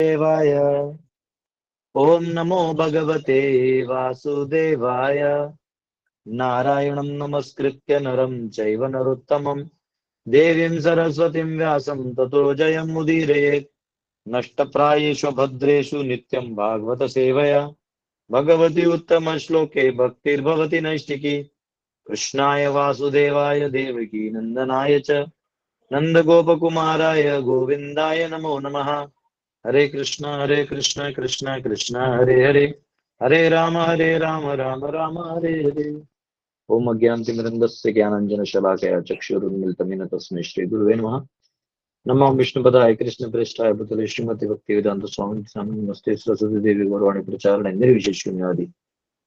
देवाय। ओम नमो भगवते वासुदेवाय। नारायणं नमस्कृत्य नरं चैव नरोत्तमं देवीं सरस्वतीं व्यासं ततो जयमुदीरयेत्। नष्टप्रायेषु भद्रेषु नित्यं भागवत सेवया भगवति उत्तम श्लोके भक्तिर्भवति नैष्टिकी। कृष्णाय वासुदेवाय देवकी नंदनाय च नंदगोपकुमाराय गोविन्दाय नमो नमः। हरे कृष्ण कृष्ण कृष्ण हरे हरे, हरे राम राम राम हरे हरे। ओम अज्ञानतिमिरन्धस्य ज्ञानाञ्जनशलाकया चक्षुरुन्मिलितं येन तस्मै श्रीगुरुवे नमः। नमो विष्णुपदाय कृष्णप्रेष्ठाय भूतले श्रीमति भक्तिवेदांत स्वामी नमस्ते सरस्वती देवी गौरवाणी प्रचारणे निर्विशेष शून्यवादी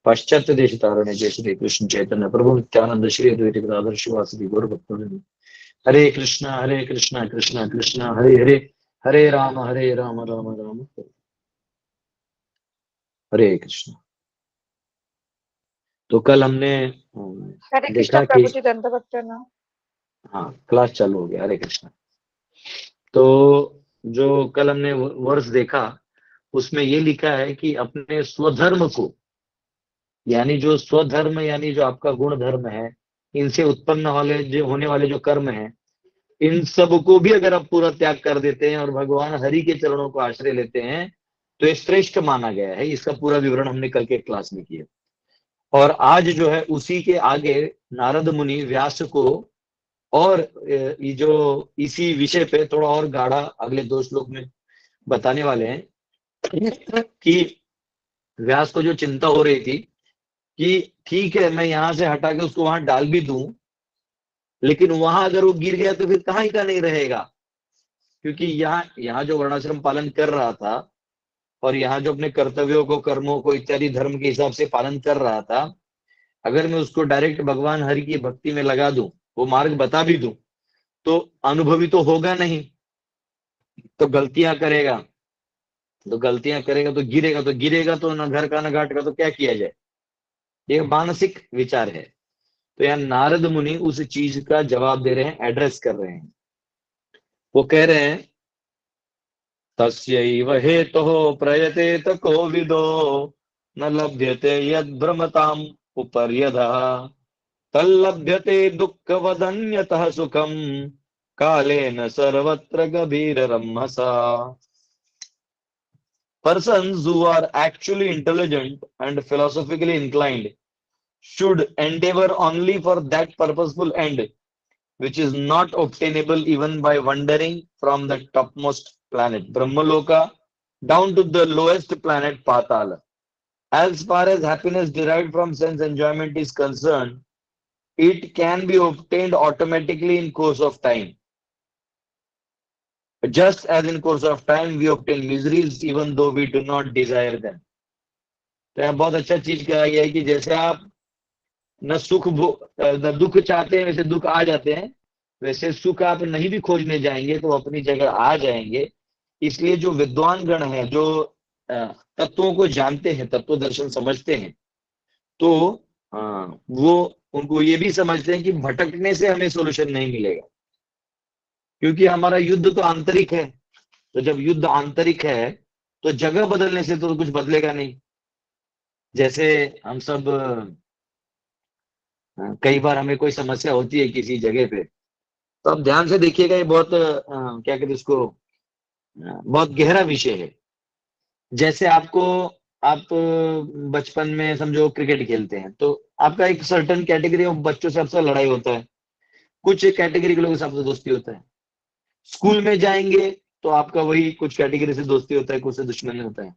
पाश्चात्य देश तारणे जय श्री कृष्ण चैतन्य प्रभु नित्यानंद श्री अद्वैत गदाधर शिवासदि गौर भक्तवृंद। हरे कृष्णा कृष्णा कृष्णा हरे हरे, हरे राम राम राम हरे कृष्ण। तो कल हमने हरे कृष्ण देखा कि प्रभु जी दंडवत प्रणाम। हाँ क्लास चालू हो गया। हरे कृष्ण। तो जो कल हमने वर्ष देखा उसमें ये लिखा है कि अपने स्वधर्म को, यानी जो स्वधर्म यानी जो आपका गुण धर्म है, इनसे उत्पन्न वाले जो होने वाले जो कर्म है, इन सब को भी अगर आप पूरा त्याग कर देते हैं और भगवान हरि के चरणों को आश्रय लेते हैं तो ये श्रेष्ठ माना गया है। इसका पूरा विवरण हमने कल के क्लास में किया। और आज जो है उसी के आगे नारद मुनि व्यास को और ये जो इसी विषय पे थोड़ा और गाढ़ा अगले 2 श्लोक में बताने वाले हैं कि व्यास को जो चिंता हो रही थी कि ठीक है मैं यहां से हटा के उसको वहां डाल भी दूं, लेकिन वहां अगर वो गिर गया तो फिर कहाँ ही का नहीं रहेगा। क्योंकि यहाँ यहाँ जो वर्णाश्रम पालन कर रहा था और यहाँ जो अपने कर्तव्यों को कर्मों को इत्यादि धर्म के हिसाब से पालन कर रहा था, अगर मैं उसको डायरेक्ट भगवान हरि की भक्ति में लगा दूं, वो मार्ग बता भी दूं, तो अनुभवी तो होगा नहीं, तो गलतियां करेगा, तो गिरेगा तो न घर का न घाट का, तो क्या किया जाए। ये मानसिक विचार है। तो यहाँ नारद मुनि उस चीज का जवाब दे रहे हैं, एड्रेस कर रहे हैं। वो कह रहे हैं तस्यैव हेतुः प्रयतेत कोविदो न लभ्यते यद् भ्रमताम् उपर्यधः तल्लभ्यते दुःखवदन्यतः सुखम् कालेन सर्वत्र गभीररम्भसा। Persons who are actually intelligent and philosophically inclined should endeavor only for that purposeful end, which is not obtainable even by wandering from the topmost planet, Brahmaloka, down to the lowest planet, Patala. As far as happiness derived from sense enjoyment is concerned, it can be obtained automatically in course of time. Just as in course of time we obtain miseries even though we do not desire them. तो यहाँ बहुत अच्छा चीज कहा गया है कि जैसे आप न न दुख चाहते हैं वैसे दुख आ जाते हैं, वैसे सुख आप नहीं भी खोजने जाएंगे तो अपनी जगह आ जाएंगे। इसलिए जो विद्वान गण है, जो तत्वों को जानते हैं, तत्व दर्शन समझते हैं, तो वो उनको ये भी समझते हैं कि भटकने से हमें सोल्यूशन नहीं मिलेगा, क्योंकि हमारा युद्ध तो आंतरिक है। तो जब युद्ध आंतरिक है तो जगह बदलने से तो कुछ बदलेगा नहीं। जैसे हम सब कई बार हमें कोई समस्या होती है किसी जगह पे, तो आप ध्यान से देखिएगा, ये बहुत क्या कहते हैं उसको, बहुत गहरा विषय है। जैसे आपको आप बचपन में समझो क्रिकेट खेलते हैं, तो आपका एक सर्टेन कैटेगरी ऑफ बच्चों से आपसे लड़ाई होता है, कुछ एक कैटेगरी के लोगों से आपसे दोस्ती होता है। स्कूल में जाएंगे तो आपका वही कुछ कैटेगरी से दोस्ती होता है, कुछ से दुश्मनी होता है।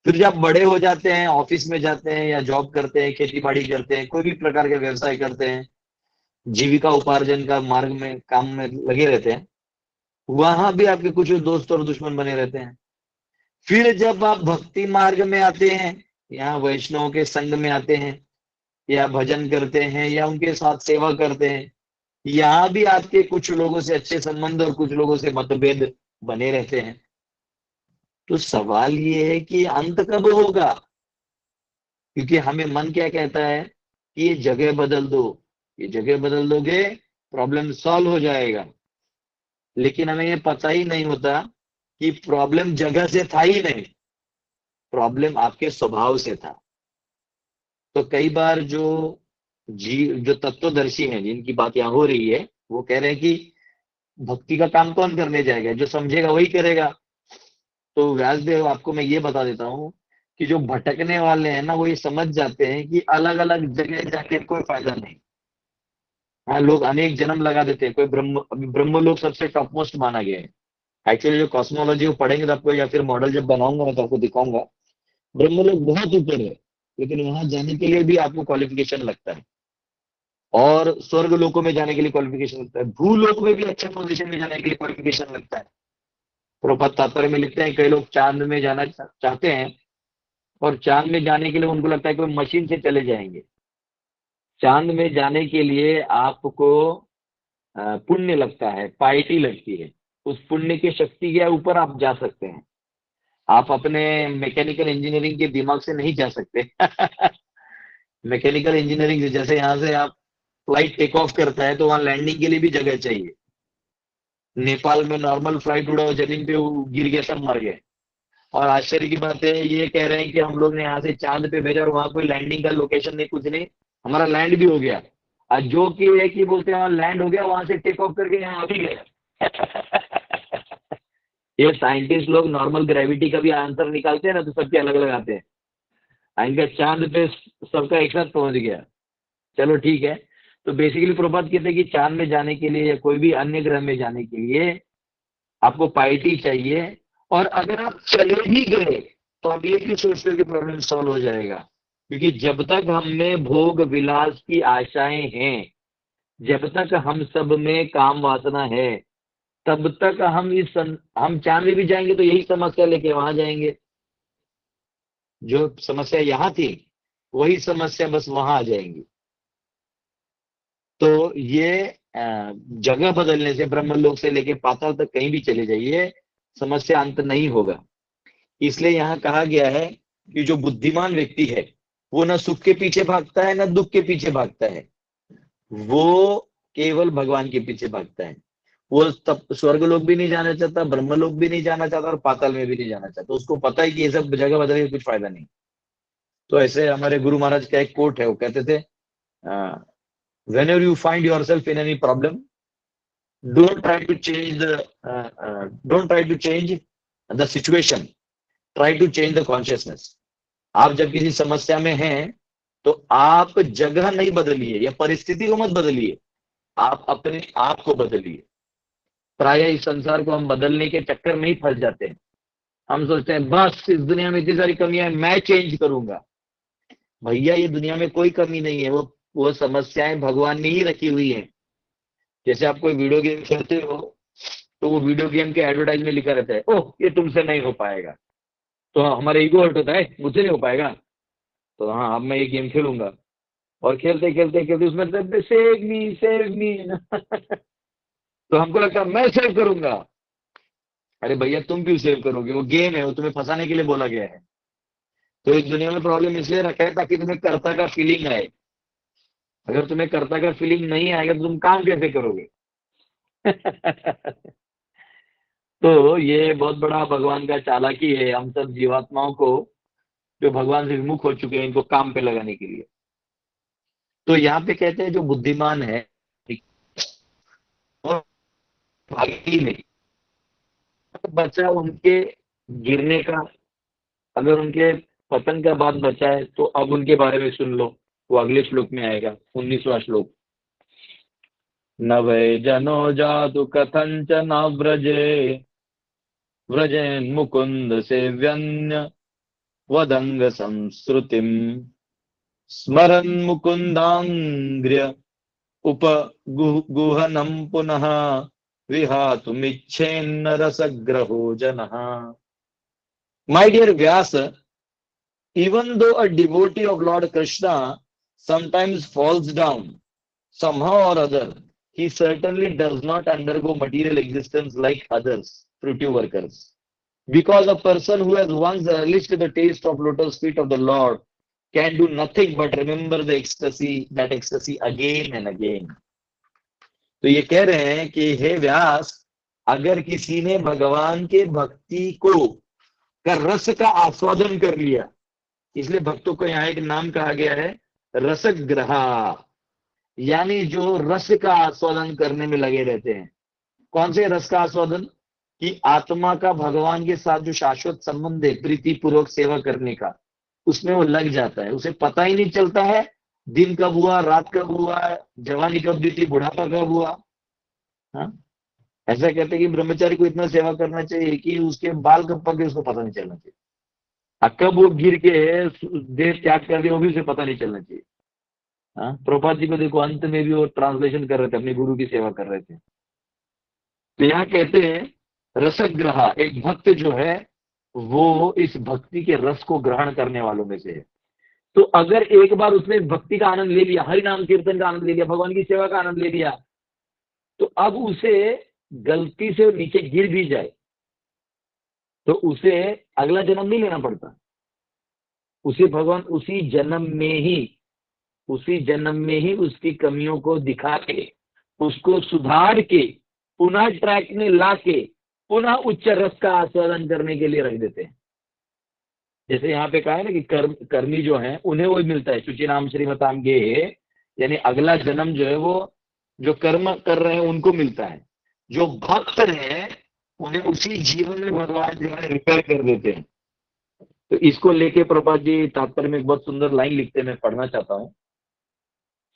फिर जब बड़े हो जाते हैं, ऑफिस में जाते हैं या जॉब करते हैं, खेती बाड़ी करते हैं, कोई भी प्रकार के व्यवसाय करते हैं, जीविका उपार्जन का मार्ग में काम में लगे रहते हैं, वहां भी आपके कुछ दोस्त और दुश्मन बने रहते हैं। फिर जब आप भक्ति मार्ग में आते हैं, यहाँ वैष्णव के संग में आते हैं या भजन करते हैं या उनके साथ सेवा करते हैं, यहाँ भी आपके कुछ लोगों से अच्छे संबंध और कुछ लोगों से मतभेद बने रहते हैं। तो सवाल ये है कि अंत कब होगा, क्योंकि हमें मन क्या कहता है कि ये जगह बदल दो, ये जगह बदल दोगे प्रॉब्लम सॉल्व हो जाएगा। लेकिन हमें ये पता ही नहीं होता कि प्रॉब्लम जगह से था ही नहीं, प्रॉब्लम आपके स्वभाव से था। तो कई बार जो तत्वदर्शी हैं जिनकी बात यहाँ हो रही है, वो कह रहे हैं कि भक्ति का काम कौन करने जाएगा, जो समझेगा वही करेगा। तो व्यासदेव आपको मैं ये बता देता हूँ कि जो भटकने वाले हैं ना, वो ये समझ जाते हैं कि अलग अलग जगह जाके कोई फायदा नहीं। हाँ, लोग अनेक जन्म लगा देते हैं। कोई अभी ब्रह्मलोक सबसे टॉप मोस्ट माना गया है। एक्चुअली जो कॉस्मोलॉजी वो पढ़ेंगे तो आपको, या फिर मॉडल जब बनाऊंगा मैं तो आपको दिखाऊंगा, ब्रह्मलोक बहुत ऊपर है, लेकिन वहां जाने के लिए भी आपको क्वालिफिकेशन लगता है। और स्वर्ग लोकों में जाने के लिए क्वालिफिकेशन लगता है, भूलोक में भी अच्छे पोजीशन में जाने के लिए क्वालिफिकेशन लगता है। प्रभुपाद तात्पर्य में लिखते हैं कई लोग चांद में जाना चाहते हैं, और चांद में जाने के लिए उनको लगता है कि वो मशीन से चले जाएंगे। चांद में जाने के लिए आपको पुण्य लगता है, पाइटी लगती है। उस पुण्य की शक्ति के ऊपर आप जा सकते हैं। आप अपने मैकेनिकल इंजीनियरिंग के दिमाग से नहीं जा सकते। मैकेनिकल इंजीनियरिंग जैसे यहाँ से आप फ्लाइट टेक ऑफ करता है तो वहां लैंडिंग के लिए भी जगह चाहिए। नेपाल में नॉर्मल फ्लाइट उड़ा, जमीन पे गिर गया, सब मर गए। और आश्चर्य की बात है, ये कह रहे हैं कि हम लोग ने यहाँ से चांद पे भेजा और वहां कोई लैंडिंग का लोकेशन नहीं, कुछ नहीं, हमारा लैंड भी हो गया। और जो कि एक ही बोलते हैं वहां लैंड हो गया, वहां से टेक ऑफ करके यहाँ आ भी गए। ये साइंटिस्ट लोग नॉर्मल ग्रेविटी का भी आंसर निकालते हैं ना, तो सबके अलग अलग आते हैं। इनका चांद पे सबका एक साथ पहुंच गया। चलो ठीक है। तो बेसिकली प्रभात कहते हैं कि चांद में जाने के लिए या कोई भी अन्य ग्रह में जाने के लिए आपको पाइटी चाहिए। और अगर आप चले भी गए तो आप ये क्यों सोचते हो कि प्रॉब्लम सॉल्व हो जाएगा? क्योंकि जब तक हम में भोग विलास की आशाएं हैं, जब तक हम सब में काम वासना है, तब तक हम चांद में भी जाएंगे तो यही समस्या लेके वहां जाएंगे। जो समस्या यहाँ थी वही समस्या बस वहां आ जाएंगी। तो ये जगह बदलने से, ब्रह्मलोक से लेके पाताल तक कहीं भी चले जाइए, समस्या अंत नहीं होगा। इसलिए यहाँ कहा गया है कि जो बुद्धिमान व्यक्ति है वो ना सुख के पीछे भागता है ना दुख के पीछे भागता है, वो केवल भगवान के पीछे भागता है। वो तब स्वर्ग लोक भी नहीं जाना चाहता, ब्रह्मलोक भी नहीं जाना चाहता, और पाताल में भी नहीं जाना चाहता। उसको पता है कि ये सब जगह बदलने का कुछ फायदा नहीं। तो ऐसे हमारे गुरु महाराज का एक कोट है, वो कहते थे, whenever you find yourself in any problem, don't try to change don't try to change the situation, try to change the consciousness। आप जब किसी समस्या में हैं तो आप जगह नहीं बदलिए या परिस्थिति को मत बदलिए, आप अपने आप को बदलिए। प्राय इस संसार को हम बदलने के चक्कर में ही फंस जाते हैं। हम सोचते हैं बस इस दुनिया में इतनी सारी कमियां हैं, मैं चेंज करूंगा। भैया ये दुनिया में कोई कमी नहीं है, वो समस्याएं भगवान ने ही रखी हुई है। जैसे आप कोई वीडियो गेम खेलते हो तो वो वीडियो गेम के एडवर्टाइज में लिखा रहता है, ओह ये तुमसे नहीं हो पाएगा। तो हमारे ईगो हर्ट होता है, मुझसे नहीं हो पाएगा, तो हाँ अब मैं ये गेम खेलूंगा। और खेलते खेलते खेलते उसमें सेव मी सेव मी। तो हमको लगता है मैं सेव करूंगा। अरे भैया तुम क्यों सेव करोगे, वो गेम है, वो तुम्हें फंसाने के लिए बोला गया है। तो इस दुनिया में प्रॉब्लम इसलिए रखा है ताकि तुम्हें कर्ता का फीलिंग आए। अगर तुम्हें कर्ता का फीलिंग नहीं आएगा तो तुम काम कैसे करोगे? तो ये बहुत बड़ा भगवान का चालाकी है हम सब जीवात्माओं को, जो भगवान से विमुख हो चुके हैं, इनको काम पे लगाने के लिए। तो यहाँ पे कहते हैं जो बुद्धिमान है और भागी नहीं, बचा उनके गिरने का, अगर उनके पतन का बात बचा है तो अब उनके बारे में सुन लो। वो अगले श्लोक में आएगा, 19वां श्लोक। न वै जनो जातु कथंचन व्रजे, व्रजेन् मुकुंद सेव्यन्य वदंग संस्कृतिम, स्मरन् मुकुंदांग्र्य उपगुहनम पुनः विहातुमिच्छेन्न रसग्रहो जनः। My dear Vyasa, even though a devotee of Lord Krishna sometimes falls down, somehow or other, he certainly does not undergo material existence like others, fruity workers. Because a person who has once relished the taste of lotus feet of the Lord can do nothing but remember the ecstasy, that ecstasy again and again. तो ये कह रहे हैं कि हे व्यास, अगर किसी ने भगवान के भक्ति को का रस का आस्वादन कर लिया, इसलिए भक्तों को यहाँ एक नाम कहा गया है रसग्रहा, यानी जो रस का आस्वादन करने में लगे रहते हैं। कौन से रस का आस्वादन? कि आत्मा का भगवान के साथ जो शाश्वत संबंध है प्रीति पूर्वक सेवा करने का, उसमें वो लग जाता है, उसे पता ही नहीं चलता है दिन कब हुआ, रात कब हुआ, जवानी कब बीती, बुढ़ापा कब हुआ। हाँ, ऐसा कहते हैं कि ब्रह्मचारी को इतना सेवा करना चाहिए कि उसके बाल कब पके उसको पता नहीं चलना चाहिए, और कब वो गिर के देह त्याग कर दे वो भी उसे पता नहीं चलना चाहिए। हाँ, प्रभुपाद जी को देखो, अंत में भी वो ट्रांसलेशन कर रहे थे, अपने गुरु की सेवा कर रहे थे। तो यहाँ कहते हैं रसग्रहा, एक भक्त जो है वो इस भक्ति के रस को ग्रहण करने वालों में से है। तो अगर एक बार उसने भक्ति का आनंद ले लिया, हरि नाम कीर्तन का आनंद ले लिया, भगवान की सेवा का आनंद ले लिया, तो अब उसे गलती से नीचे गिर भी जाए तो उसे अगला जन्म नहीं लेना पड़ता। उसे भगवान उसी जन्म में ही उसकी कमियों को दिखा के, उसको सुधार के, पुनः ट्रैक में ला के, पुनः उच्च रस का आस्वादन करने के लिए रख देते हैं। जैसे यहाँ पे कहा है ना कि कर्मी जो है उन्हें वो मिलता है, शुचि नाम श्रीमताम गे, यानी अगला जन्म जो है वो जो कर्म कर रहे हैं उनको मिलता है। जो भक्त है उन्हें उसी जीवन में भगवान जो है रिपेयर कर देते हैं। तो इसको लेके प्रभुपाद जी तात्पर्य में एक बहुत सुंदर लाइन लिखते हैं, मैं पढ़ना चाहता हूं।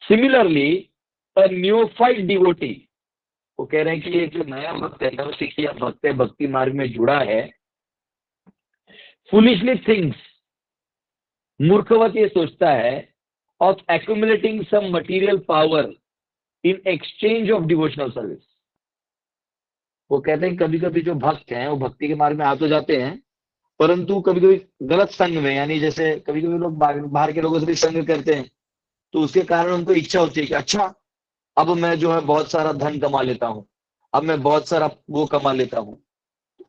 सिमिलरली अ न्यूफाइट डिवोटी, वो कह रहे हैं कि ये जो नया भक्त है, नवसिखिया भक्त है, भक्ति मार्ग में जुड़ा है, फुलिशली थिंक्स, मूर्खवत ये सोचता है, of accumulating some material power in exchange of devotional service. वो कहते हैं कभी कभी जो भक्त हैं वो भक्ति के मार्ग में आ तो जाते हैं, परंतु कभी कभी गलत संग में, यानी जैसे कभी कभी लोग बाहर के लोगों से भी संग करते हैं, तो उसके कारण उनको इच्छा होती है कि अच्छा अब मैं जो है बहुत सारा धन कमा लेता हूं, अब मैं बहुत सारा वो कमा लेता हूं।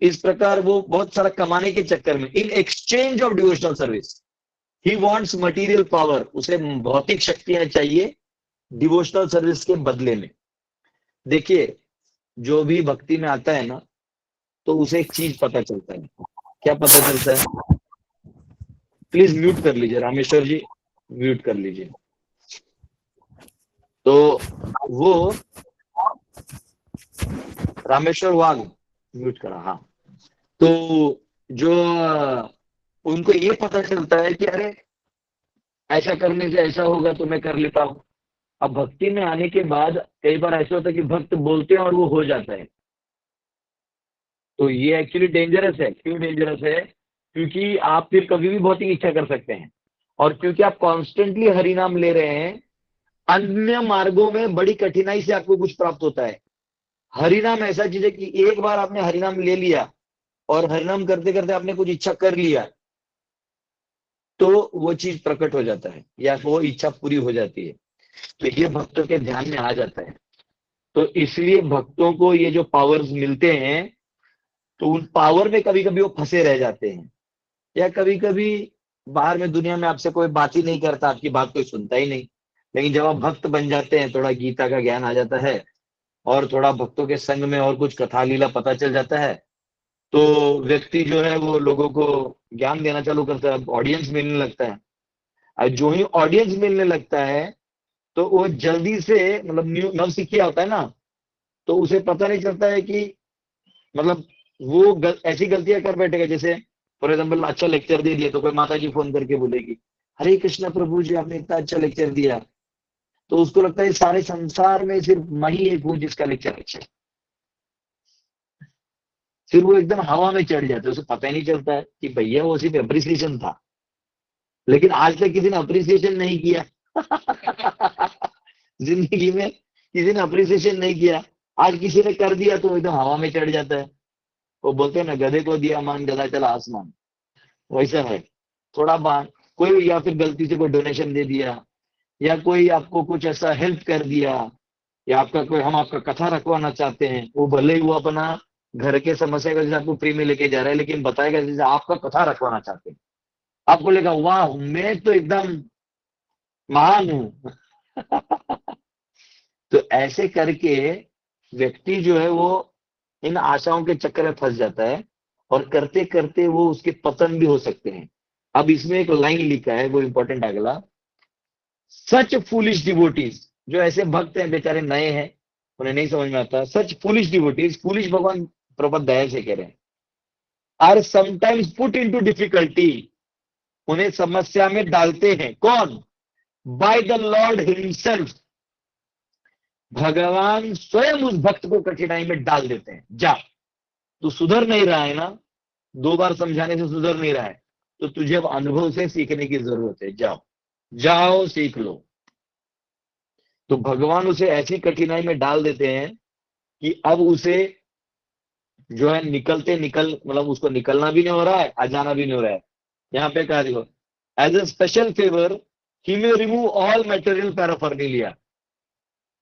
इस प्रकार वो बहुत सारा कमाने के चक्कर में, इन exchange of devotional service, he wants material power, उसे भौतिक शक्तियां चाहिए डिवोशनल सर्विस के बदले में। देखिए, जो भी भक्ति में आता है ना, तो उसे एक चीज पता चलता है। क्या पता चलता है? प्लीज म्यूट कर लीजिए रामेश्वर जी, म्यूट कर लीजिए। तो वो रामेश्वर वाघ म्यूट करा, हाँ। तो जो उनको ये पता चलता है कि अरे ऐसा करने से ऐसा होगा तो मैं कर लेता हूं। अब भक्ति में आने के बाद कई बार ऐसा होता है कि भक्त बोलते हैं और वो हो जाता है, तो ये एक्चुअली डेंजरस है। क्यों डेंजरस है? क्योंकि आप फिर कभी भी भौतिक इच्छा कर सकते हैं, और क्योंकि आप कॉन्स्टेंटली हरि नाम ले रहे हैं, अन्य मार्गों में बड़ी कठिनाई से आपको कुछ प्राप्त होता है। हरिनाम ऐसा चीज है कि एक बार आपने हरिनाम ले लिया और हरिनाम करते करते आपने कुछ इच्छा कर लिया, तो वो चीज प्रकट हो जाता है या वो इच्छा पूरी हो जाती है। तो ये भक्तों के ध्यान में आ जाता है। तो इसलिए भक्तों को ये जो पावर्स मिलते हैं, तो उन पावर में कभी कभी वो फंसे रह जाते हैं, या कभी कभी बाहर में दुनिया में आपसे कोई बात ही नहीं करता, आपकी बात कोई सुनता ही नहीं। लेकिन जब आप भक्त बन जाते हैं, थोड़ा गीता का ज्ञान आ जाता है और थोड़ा भक्तों के संग में और कुछ कथा लीला पता चल जाता है, तो व्यक्ति जो है वो लोगों को ज्ञान देना चालू करता है, ऑडियंस मिलने लगता है। और जो ही ऑडियंस मिलने लगता है, तो वो जल्दी से, मतलब नव सीखिया होता है ना, तो उसे पता नहीं चलता है कि मतलब वो ऐसी गलतियां कर बैठेगा। जैसे फॉर एग्जाम्पल अच्छा लेक्चर दे दिया, तो कोई माता जी फोन करके बोलेगी, हरे कृष्णा प्रभु जी आपने इतना अच्छा लेक्चर दिया, तो उसको लगता है सारे संसार में सिर्फ मैं ही एक हूँ जिसका लेक्चर अच्छा है। फिर वो एकदम हवा में चढ़ जाता है, उसे पता ही नहीं चलता है कि भैया वो सिर्फ अप्रिसिएशन था, लेकिन आज तक किसी ने अप्रिसिएशन नहीं किया। जिंदगी में किसी ने अप्रिसिएशन नहीं किया, आज किसी ने कर दिया तो एकदम हवा में चढ़ जाता है। वो बोलते हैं ना, गधे को दिया मान गधा चला आसमान, वैसा है। थोड़ा कोई या फिर गलती से कोई डोनेशन दे दिया, या कोई आपको कुछ ऐसा हेल्प कर दिया, या हम आपका कथा रखवाना चाहते हैं, वो भले ही वो अपना घर के समस्या का जैसे आपको फ्री में लेके जा रहा है, लेकिन बताएगा जैसे आपका कथा रखवाना चाहते हैं, आपको लेगा वाह मैं तो एकदम महान हूं। तो ऐसे करके व्यक्ति जो है वो इन आशाओं के चक्कर में फंस जाता है और करते करते वो उसके पतन भी हो सकते हैं। अब इसमें एक लाइन लिखा है, वो इंपॉर्टेंट अगला, सच फूलिश डिवोटीज, जो ऐसे भक्त हैं बेचारे नए हैं, उन्हें नहीं समझ में आता, सच फूलिश डिवोटीज, फूलिश भगवान प्रपद दया से कह रहे हैं, are sometimes put into difficulty, उन्हें समस्या में डालते हैं कौन? बाय द लॉर्ड हिमसेल्फ, भगवान स्वयं उस भक्त को कठिनाई में डाल देते हैं। जा, तू सुधर नहीं रहा है ना, 2 बार समझाने से सुधर नहीं रहा है, तो तुझे अब अनुभव से सीखने की जरूरत है, जाओ जाओ सीख लो। तो भगवान उसे ऐसी कठिनाई में डाल देते हैं कि अब उसे जो है मतलब उसको निकलना भी नहीं हो रहा है, आ जाना भी नहीं हो रहा है। यहाँ पे कहा देखो, as a special favour he may remove all material paraphernalia,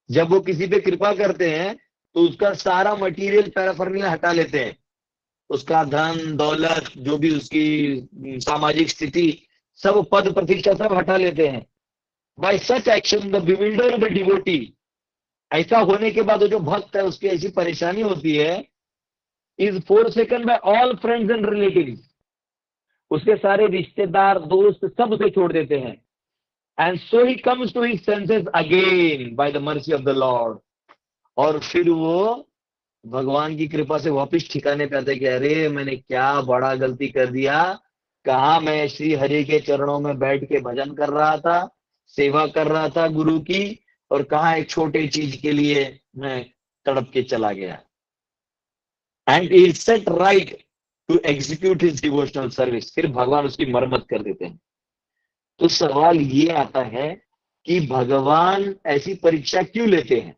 जब वो किसी पे कृपा करते हैं तो उसका सारा मटेरियल पैराफर्निलिया हटा लेते हैं, उसका धन दौलत जो भी उसकी सामाजिक स्थिति, सब पद प्रतिष्ठा सब हटा लेते हैं। Bye such action the bewildered devotee, ऐसा होने के बाद वो जो भक्त है उसकी ऐसी परेशानी होती है, is forsaken by all friends and relatives, उसके सारे रिश्तेदार दोस्त सब उसे छोड़ देते हैं। And so he comes to his senses again by the mercy of the lord, और फिर वो भगवान की कृपा से वापिस ठिकाने पे आता है कि अरे मैंने क्या बड़ा गलती कर दिया, कहा मैं श्री हरि के चरणों में बैठ के भजन कर रहा था, सेवा कर रहा था गुरु की, और कहा एक छोटे चीज के लिए मैं तड़प के चला गया। And he is set right to execute his devotional service, फिर भगवान उसकी मरम्मत कर देते हैं। तो सवाल ये आता है कि भगवान ऐसी परीक्षा क्यों लेते हैं?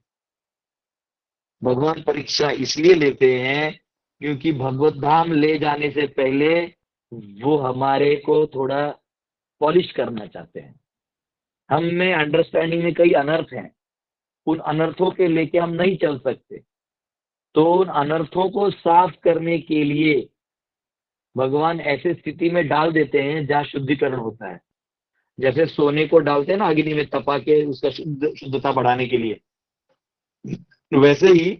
भगवान परीक्षा इसलिए लेते हैं क्योंकि भगवत धाम ले जाने से पहले वो हमारे को थोड़ा पॉलिश करना चाहते हैं। हम में अंडरस्टैंडिंग में कई अनर्थ हैं, उन अनर्थों के लेके हम नहीं चल सकते, तो उन अनर्थों को साफ करने के लिए भगवान ऐसे स्थिति में डाल देते हैं जहां शुद्धिकरण होता है। जैसे सोने को डालते हैं ना अग्नि में तपा के उसका शुद्धता बढ़ाने के लिए, वैसे ही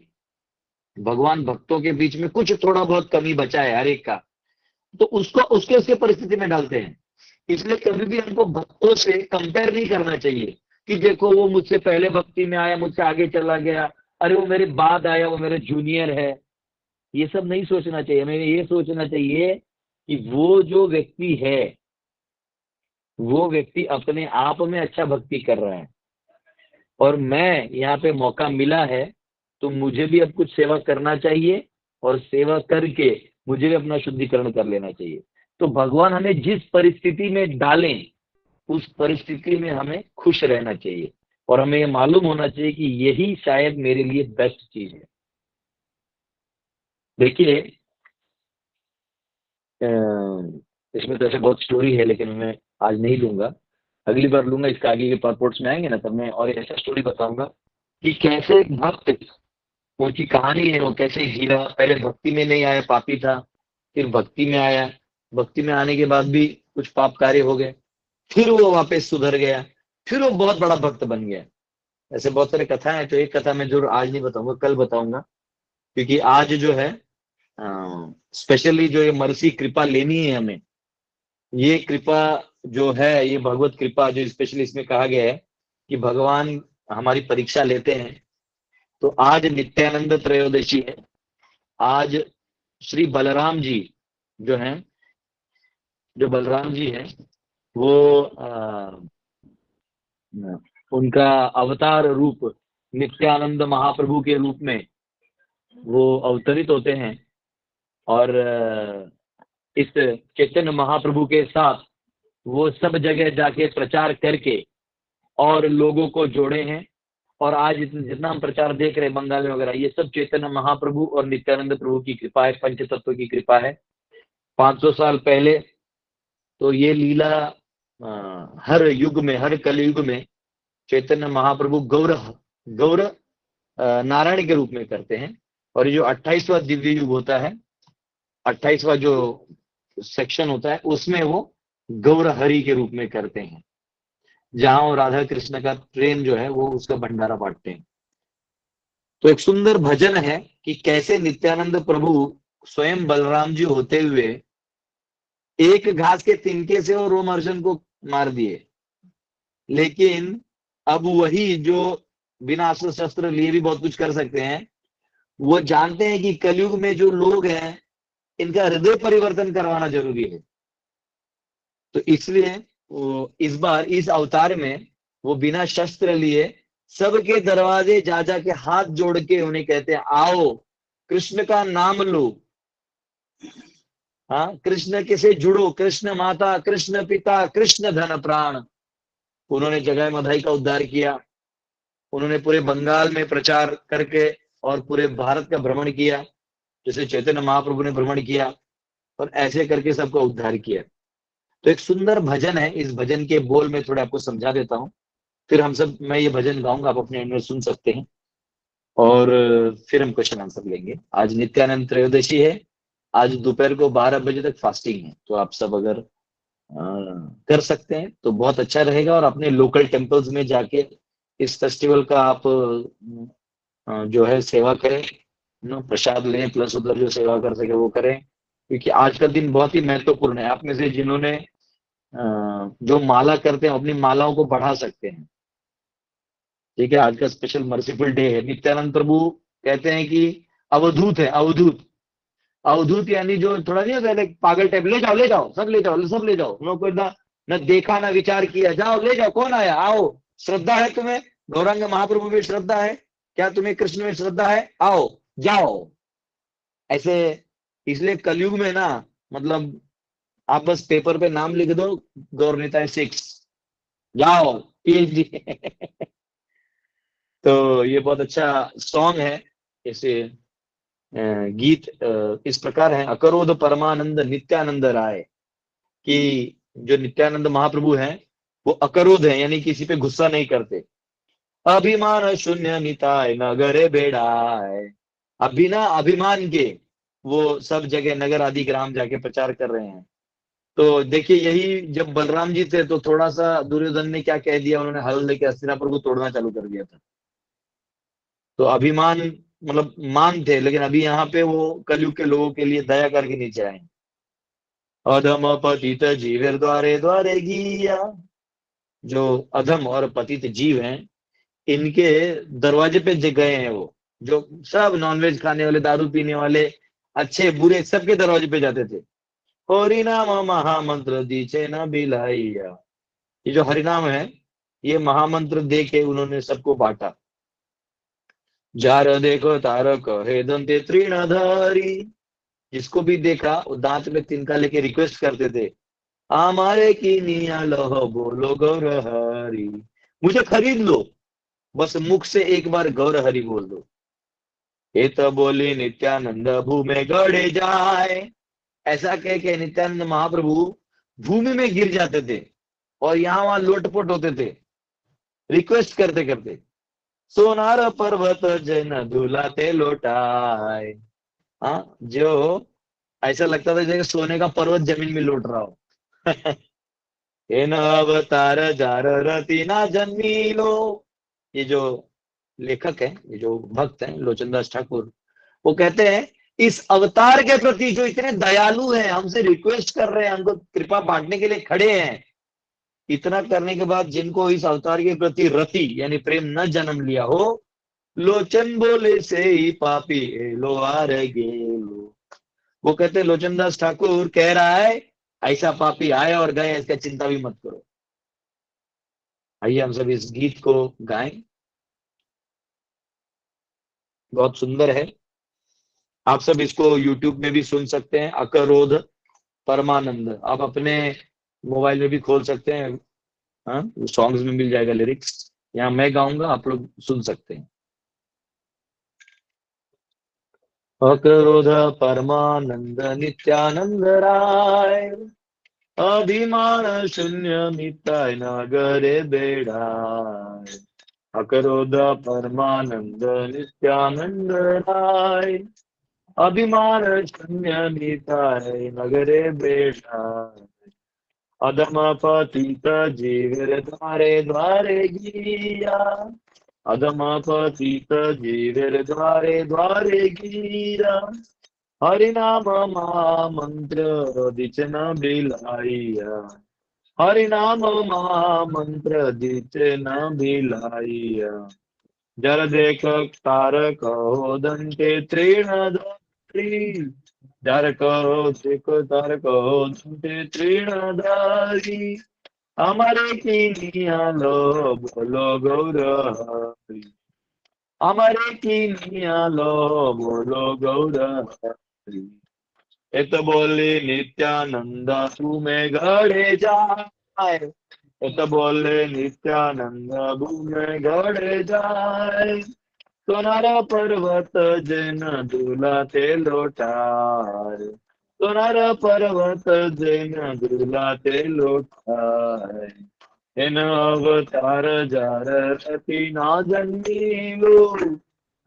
भगवान भक्तों के बीच में कुछ थोड़ा बहुत कमी बचा है हर एक का, तो उसको उसके उसके परिस्थिति में डालते हैं। इसलिए कभी भी हमको भक्तों से कंपेयर नहीं करना चाहिए कि देखो वो मुझसे पहले भक्ति में आया, मुझसे आगे चला गया, अरे वो मेरे बाद आया, वो मेरे जूनियर है। ये सब नहीं सोचना चाहिए, हमें ये सोचना चाहिए कि वो जो व्यक्ति है वो व्यक्ति अपने आप में अच्छा भक्ति कर रहा है, और मैं यहाँ पे मौका मिला है तो मुझे भी अब कुछ सेवा करना चाहिए, और सेवा करके मुझे भी अपना शुद्धिकरण कर लेना चाहिए। तो भगवान हमें जिस परिस्थिति में डालें उस परिस्थिति में हमें खुश रहना चाहिए, और हमें ये मालूम होना चाहिए कि यही शायद मेरे लिए बेस्ट चीज है। देखिए इसमें तो ऐसे बहुत स्टोरी है, लेकिन मैं आज नहीं लूंगा, अगली बार लूंगा। इसका आगे के पार्ट्स में आएंगे ना, तब मैं और ऐसा स्टोरी बताऊंगा कि कैसे एक भक्त, उनकी कहानी है, वो कैसे जीरा, पहले भक्ति में नहीं आया, पापी था, फिर भक्ति में आया, भक्ति में आने के बाद भी कुछ पाप कार्य हो गए, फिर वो वापस सुधर गया, फिर वो बहुत बड़ा भक्त बन गया। ऐसे बहुत सारे कथा है, तो एक कथा मैं जरूर आज नहीं बताऊंगा, कल बताऊंगा, क्योंकि आज जो है स्पेशली जो ये मर्सी कृपा लेनी है हमें, ये कृपा जो है, ये भगवत कृपा जो स्पेशली इसमें कहा गया है कि भगवान हमारी परीक्षा लेते हैं। तो आज नित्यानंद त्रयोदशी है, आज श्री बलराम जी जो हैं, जो बलराम जी हैं वो उनका अवतार रूप नित्यानंद महाप्रभु के रूप में वो अवतरित होते हैं, और इस चैतन्य महाप्रभु के साथ वो सब जगह जाके प्रचार करके और लोगों को जोड़े हैं। और आज जितना हम प्रचार देख रहे हैं बंगाल में वगैरह, ये सब चैतन्य महाप्रभु और नित्यानंद प्रभु की कृपा है, पंच तत्व की कृपा है। 500 साल पहले तो ये लीला हर युग में, हर कलयुग में चैतन्य महाप्रभु गौर गौर नारायण के रूप में करते हैं। और ये जो 28वां दिव्य युग होता है, 28वां जो सेक्शन होता है, उसमें वो गौर हरि के रूप में करते हैं, जहां वो राधा कृष्ण का प्रेम जो है वो उसका भंडारा बांटते हैं। तो एक सुंदर भजन है कि कैसे नित्यानंद प्रभु स्वयं बलराम जी होते हुए एक घास के तिनके से और रोमहर्षण को मार दिए, लेकिन अब वही जो बिना अस्त्र शस्त्र लिए भी बहुत कुछ कर सकते हैं, वो जानते हैं कि कलयुग में जो लोग हैं इनका हृदय परिवर्तन करवाना जरूरी है। तो इसलिए वो इस बार इस अवतार में वो बिना शस्त्र लिए सबके दरवाजे जा जा के हाथ जोड़ के उन्हें कहते हैं, आओ कृष्ण का नाम लो। हाँ, कृष्ण के से जुड़ो, कृष्ण माता, कृष्ण पिता, कृष्ण धन प्राण। उन्होंने जगह मधाई का उद्धार किया, उन्होंने पूरे बंगाल में प्रचार करके और पूरे भारत का भ्रमण किया, जैसे चैतन्य महाप्रभु ने भ्रमण किया, और ऐसे करके सबका उद्धार किया। तो एक सुंदर भजन है, इस भजन के बोल में थोड़ा आपको समझा देता हूँ, फिर हम सब, मैं ये भजन गाऊंगा, आप अपने एंड में सुन सकते हैं, और फिर हम क्वेश्चन आंसर लेंगे। आज नित्यानंद त्रयोदशी है, आज दोपहर को 12 बजे तक फास्टिंग है, तो आप सब अगर कर सकते हैं तो बहुत अच्छा रहेगा, और अपने लोकल टेम्पल्स में जाके इस फेस्टिवल का आप जो है सेवा करें, प्रसाद लें, प्लस उधर जो सेवा कर सके वो करें, क्योंकि आज का दिन बहुत ही महत्वपूर्ण है। आप में से जिन्होंने जो माला करते हैं अपनी मालाओं को बढ़ा सकते हैं, ठीक है। आज का स्पेशल मर्सीफुल डे है। नित्यानंद प्रभु कहते हैं कि अवधूत है, अवधूत। अवधूत यानी जो थोड़ा नहीं होता है पागल टाइप, ले जाओ ले जाओ, सब ले जाओ, सब ले जाओ, लोग को ना न देखा ना विचार किया, जाओ ले जाओ, कौन आया, आओ, श्रद्धा है तुम्हें, गौरांग महाप्रभु में श्रद्धा है क्या, तुम्हें कृष्ण में श्रद्धा है, आओ जाओ, ऐसे। इसलिए कलयुग में ना, मतलब आप बस पेपर पे नाम लिख दो, गौर नेता 6, जाओ PhD। तो ये बहुत अच्छा सॉन्ग है। इसे गीत इस प्रकार है, अकरोध परमानंद नित्यानंद राय, कि जो नित्यानंद महाप्रभु हैं वो अकरोध है, यानी किसी पे गुस्सा नहीं करते। अभिमान शून्य निताय नगरे बेड़ाय, अब बिना अभिमान के वो सब जगह नगर आदि ग्राम जाके प्रचार कर रहे हैं। तो देखिए, यही जब बलराम जी थे तो थोड़ा सा दुर्योधन ने क्या कह दिया, उन्होंने हल लेके हस्तिनापुर को तोड़ना चालू कर दिया था। तो अभिमान मतलब मान थे, लेकिन अभी यहाँ पे वो कलयुग के लोगों के लिए दया करके नीचे आए। अधम पतित जीवेर द्वारे द्वारे गिया, जो अधम और पतित जीव हैं इनके दरवाजे पे गए हैं वो, जो सब नॉनवेज खाने वाले, दारू पीने वाले, अच्छे बुरे सबके दरवाजे पे जाते थे। हरिनाम महामंत्र दीचे न बिलाइया, ये जो हरिनाम है ये महामंत्र दे के उन्होंने सबको बांटा। जार देखो तार कहे दंते तृणधारी, जिसको भी देखा वो दांत में तिनका लेके रिक्वेस्ट करते थे, हमारे की निया लहो बोलो गौर हरी, मुझे खरीद लो, बस मुख से एक बार गौर हरि बोल दो। ये तो बोली नित्यानंद भूमि गड़े जाए, ऐसा कह के नित्यानंद महाप्रभु भूमि में गिर जाते थे और यहाँ वहां लोटपोट होते थे रिक्वेस्ट करते करते। सोनार पर्वत जन धुलाते लोटाए, हाँ, जो ऐसा लगता था जैसे सोने का पर्वत जमीन में लौट रहा हो। हे न अवतार जार रति ना जन्मी लो, ये जो लेखक है, ये जो भक्त हैं लोचनदास ठाकुर, वो कहते हैं इस अवतार के प्रति जो इतने दयालु हैं, हमसे रिक्वेस्ट कर रहे हैं, हमको कृपा बांटने के लिए खड़े हैं, इतना करने के बाद जिनको इस अवतार के प्रति रति यानी प्रेम न जन्म लिया हो, लोचन बोले से ही पापी लो आ लो। वो कहते हैं लोचनदास ठाकुर कह रहा है ऐसा पापी आए और गए, इसका चिंता भी मत करो। आइए हम सब इस गीत को गाएं, बहुत सुंदर है। आप सब इसको YouTube में भी सुन सकते हैं, अकरोध परमानंद, आप अपने मोबाइल में भी खोल सकते हैं। हाँ, सॉन्ग्स में मिल जाएगा लिरिक्स, यहाँ मैं गाऊंगा, आप लोग सुन सकते हैं। अकरोध परमानंद नित्यानंद राय, अभिमान शून्य मिटाय नगरे बेड़ाय, अकरोध परमानंद नित्यानंद राय, अभिमान शून्य मिटाय नगरे बेड़ाय, अधम पतित जीवर द्वारे द्वारे गिया, अधम पतित जीवेर द्वारे द्वारे गिरा, हरि नाम महामंत्र दिच न बिलाइया, हरि नाम महामंत्र दिच न बिलाइया। जर देख तारक दंते तृण धारी, जर कहो देख तारक दंते तृण धारी, हमारे कीनिया लो बोलो गौर हरि, हमारे कीनिया लो बोलो गौर हरि। इत बोले नित्यानंद तुम्हें गढ़े जाए, इत बोले नित्यानंद तुम्हें गढ़े जाए, सोनारा पर्वत जैन दुलाते लौटाए, सोनारा पर्वत जैन दुलाते लौटाए। इन अवतार जार रति ना जन्मीलो,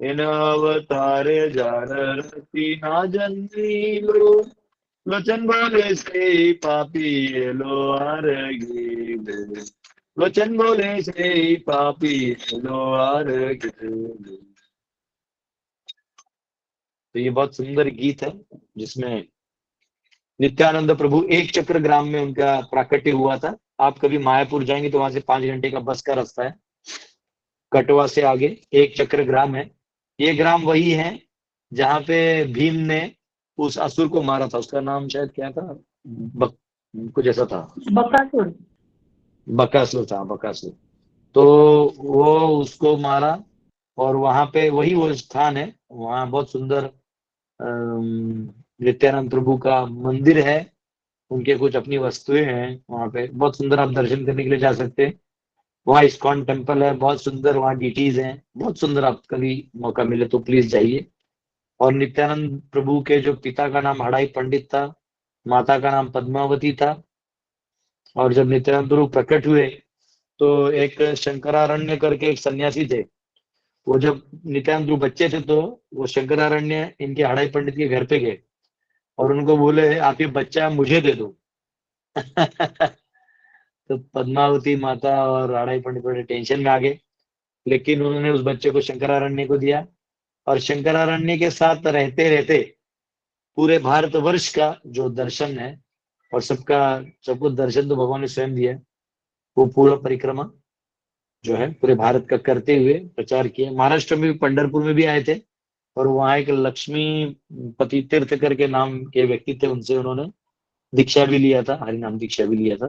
इन अवतार जार रति ना जन्मीलो, लोचन बोले से पापी ये लो आर गे, लोचन बोले से पापी ये लो आर गे। तो ये बहुत सुंदर गीत है जिसमें नित्यानंद प्रभु एक चक्र ग्राम में उनका प्राकट्य हुआ था। आप कभी मायापुर जाएंगे तो वहां से 5 घंटे का बस का रास्ता है, कटवा से आगे एक चक्र ग्राम है। ये ग्राम वही है जहां पे भीम ने उस असुर को मारा था, उसका नाम शायद क्या था, कुछ ऐसा था, बकासुर। बकासुर था, बकासुर। तो वो उसको मारा और वहां पे वही वो स्थान है, वहां बहुत सुंदर नित्यानंद प्रभु का मंदिर है, उनके कुछ अपनी वस्तुएं हैं वहां पे, बहुत सुंदर, आप दर्शन करने के लिए जा सकते हैं। वहाँ इस्कॉन टेम्पल है, बहुत सुंदर, वहाँ डीटीज हैं, बहुत सुंदर। आप कभी मौका मिले तो प्लीज जाइए। और नित्यानंद प्रभु के जो पिता का नाम हड़ाई पंडित था, माता का नाम पद्मावती था, और जब नित्यानंद प्रभु प्रकट हुए तो एक शंकरारण्य करके एक सन्यासी थे, वो जब नित्यानंद प्रभु बच्चे थे तो वो शंकरारण्य इनके हड़ाई पंडित के घर पे गए और उनको बोले आप ये बच्चा मुझे दे दो। तो पद्मावती माता और हड़ाई पंडित बड़े टेंशन में आ गए, लेकिन उन्होंने उस बच्चे को शंकरारण्य को दिया, और शंकरारण्य के साथ रहते रहते पूरे भारतवर्ष का जो दर्शन है और सबको दर्शन तो भगवान ने स्वयं दिया है, वो पूरा परिक्रमा जो है पूरे भारत का करते हुए प्रचार किया। महाराष्ट्र में भी, पंढरपुर में भी आए थे, और वहां एक लक्ष्मी पति तीर्थ करके नाम के व्यक्ति थे, उनसे उन्होंने दीक्षा भी लिया था, हरिनाम दीक्षा भी लिया था।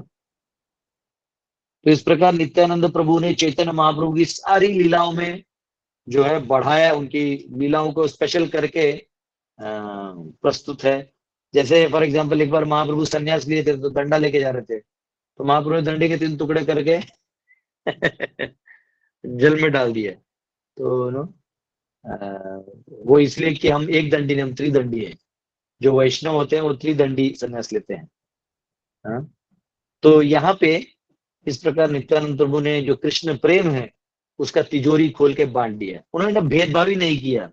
तो इस प्रकार नित्यानंद प्रभु ने चैतन्य महाप्रभु की सारी लीलाओं में जो है बढ़ाया, उनकी लीलाओं को स्पेशल करके प्रस्तुत है। जैसे फॉर एग्जांपल एक बार महाप्रभु संन्यास लिए थे तो डंडा लेके जा रहे थे, तो महाप्रभु ने डंडे के 3 टुकड़े करके जल में डाल दिया। तो नो वो इसलिए कि हम एक दंडी नहीं, हम त्रिदंडी है। जो वैष्णव होते हैं वो त्रिदंडी संन्यास लेते हैं। हाँ? तो यहाँ पे इस प्रकार नित्यानंद प्रभु ने जो कृष्ण प्रेम है उसका तिजोरी खोल के बांट दिया, उन्होंने भेदभाव ही नहीं किया।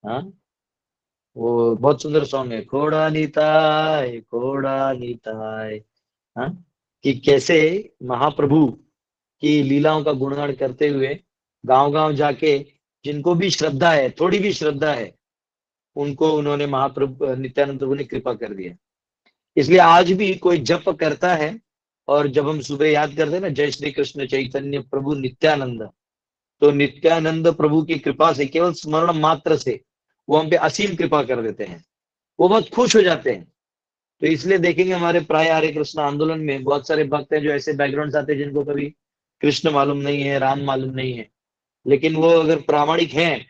हाँ, वो बहुत सुंदर सॉन्ग है, खोड़ा निताय। हाँ, कि कैसे महाप्रभु की लीलाओं का गुणगान करते हुए गांव गांव जाके जिनको भी श्रद्धा है, थोड़ी भी श्रद्धा है, उनको उन्होंने महाप्रभु नित्यानंद प्रभु ने कृपा कर दिया। इसलिए आज भी कोई जप करता है और जब हम सुबह याद करते हैं ना, जय श्री कृष्ण चैतन्य प्रभु नित्यानंद, तो नित्यानंद प्रभु की कृपा से, केवल स्मरण मात्र से वो हम पे असीम कृपा कर देते हैं, वो बहुत खुश हो जाते हैं। तो इसलिए देखेंगे हमारे प्राय हरे कृष्ण आंदोलन में बहुत सारे भक्त हैं जो ऐसे बैकग्राउंड से आते हैं जिनको कभी कृष्ण मालूम नहीं है, राम मालूम नहीं है, लेकिन वो अगर प्रामाणिक हैं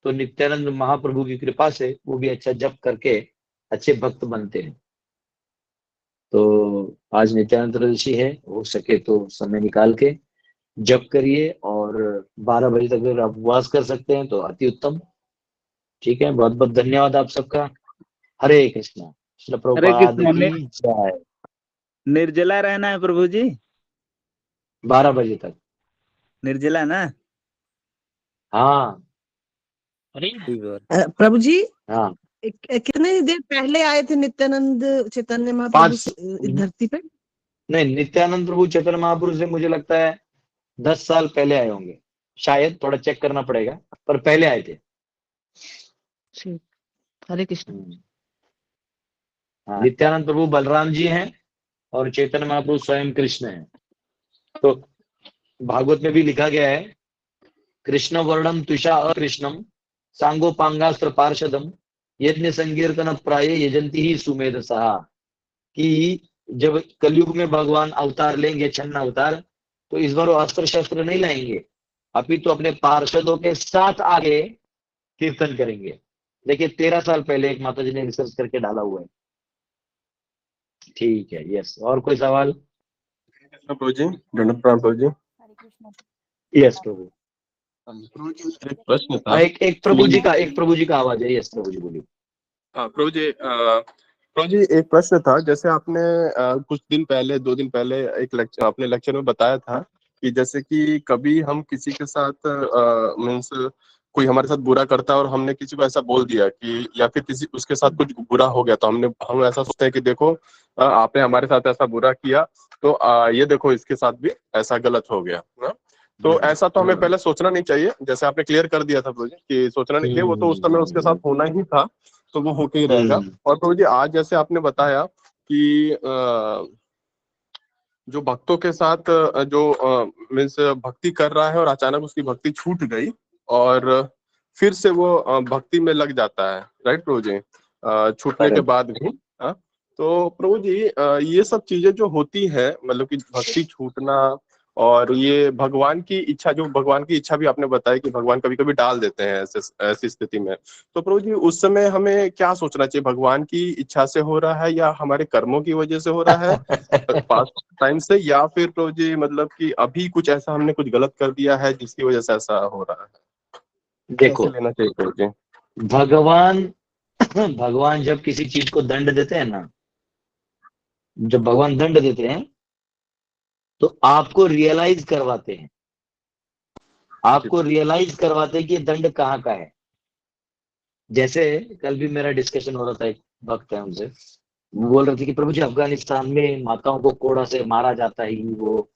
तो नित्यानंद महाप्रभु की कृपा से वो भी अच्छा जप करके अच्छे भक्त बनते हैं। तो आज नित्यानंद ऋषि है, हो सके तो समय निकाल के जप करिए, और 12 बजे तक अगर आप उपवास कर सकते हैं तो अति उत्तम। ठीक है, बहुत बहुत धन्यवाद आप सबका। हरे कृष्णा। श्रील हरे प्रभुपाद कृष्ण। की जय। निर्जला रहना है प्रभु जी, 12 बजे तक। निर्जला ना। हाँ प्रभु जी, हाँ, कितने देर पहले आए थे नित्यानंद चैतन्य महाप्रभु 5 इस धरती पे? नहीं, नित्यानंद प्रभु चैतन्य महापुरुष से मुझे लगता है 10 साल पहले आए होंगे। शायद, थोड़ा चेक करना पड़ेगा, पर पहले आए थे। ठीक। हरे कृष्ण। हाँ, नित्यानंद प्रभु बलराम जी हैं और चैतन्य महाप्रभु स्वयं कृष्ण हैं। तो भागवत में भी लिखा गया है, कृष्ण वर्णम तुषा अकृष्णम सांगोपांगास्त्र पार्षदम यज्ञ संकीर्तन प्राय यजंती ही सुमेध सहा, कि जब कलयुग में भगवान अवतार लेंगे, छन्न अवतार, तो इस बार वो अस्त्र शस्त्र नहीं लाएंगे, अभी तो अपने पार्षदों के साथ आगे कीर्तन करेंगे। देखिए 13 साल पहले एक माता जी ने रिसर्च करके डाला हुआ है। ठीक है, यस। और कोई सवाल? प्रभु जी, दंडवत प्रणाम प्रभु जी। यस प्रभु। प्रभु जी, एक प्रश्न था। एक प्रभु जी का आवाज है। यस प्रभु जी बोलिए। प्रभु जी एक प्रश्न था। जैसे आपने कुछ दिन पहले, 2 दिन पहले एक लेक्चर, अपने लेक्चर में बताया था कि जैसे कि कभी हम किसी के साथ मीन्स कोई हमारे साथ बुरा करता है और हमने किसी को ऐसा बोल दिया कि, या फिर किसी उसके साथ कुछ बुरा हो गया, तो हम ऐसा सोचते हैं कि देखो आपने हमारे साथ ऐसा बुरा किया, तो ये देखो इसके साथ भी ऐसा गलत हो गया ना। तो ऐसा तो हमें पहले सोचना नहीं चाहिए, जैसे आपने क्लियर कर दिया था प्रभु जी कि सोचना नहीं चाहिए, वो तो उस समय उसके साथ होना ही था, तो वो होके ही रहेगा। और प्रभु जी आज जैसे आपने बताया कि जो भक्तों के साथ जो मीन्स भक्ति कर रहा है और अचानक उसकी भक्ति छूट गई और फिर से वो भक्ति में लग जाता है, राइट प्रभु जी, छूटने के बाद भी। हाँ, तो प्रभु जी ये सब चीजें जो होती है, मतलब कि भक्ति छूटना और ये भगवान की इच्छा, जो भगवान की इच्छा भी आपने बताया कि भगवान कभी कभी डाल देते हैं ऐसी स्थिति में, तो प्रभु जी उस समय हमें क्या सोचना चाहिए? भगवान की इच्छा से हो रहा है या हमारे कर्मों की वजह से हो रहा है पास्ट टाइम से, या फिर प्रभु जी मतलब कि अभी कुछ ऐसा हमने कुछ गलत कर दिया है जिसकी वजह से ऐसा हो रहा है? देखो, कैसे लेना चाहिए प्रभु जी? भगवान जब किसी चीज को दंड देते हैं ना, जब भगवान दंड देते हैं तो आपको रियलाइज करवाते हैं, आपको रियलाइज करवाते हैं कि ये दंड कहाँ का है। जैसे कल भी मेरा डिस्कशन हो रहा था, एक भक्त है उनसे, वो बोल रहे थे कि प्रभु जी अफगानिस्तान में माताओं को कोड़ा से मारा जाता है, वो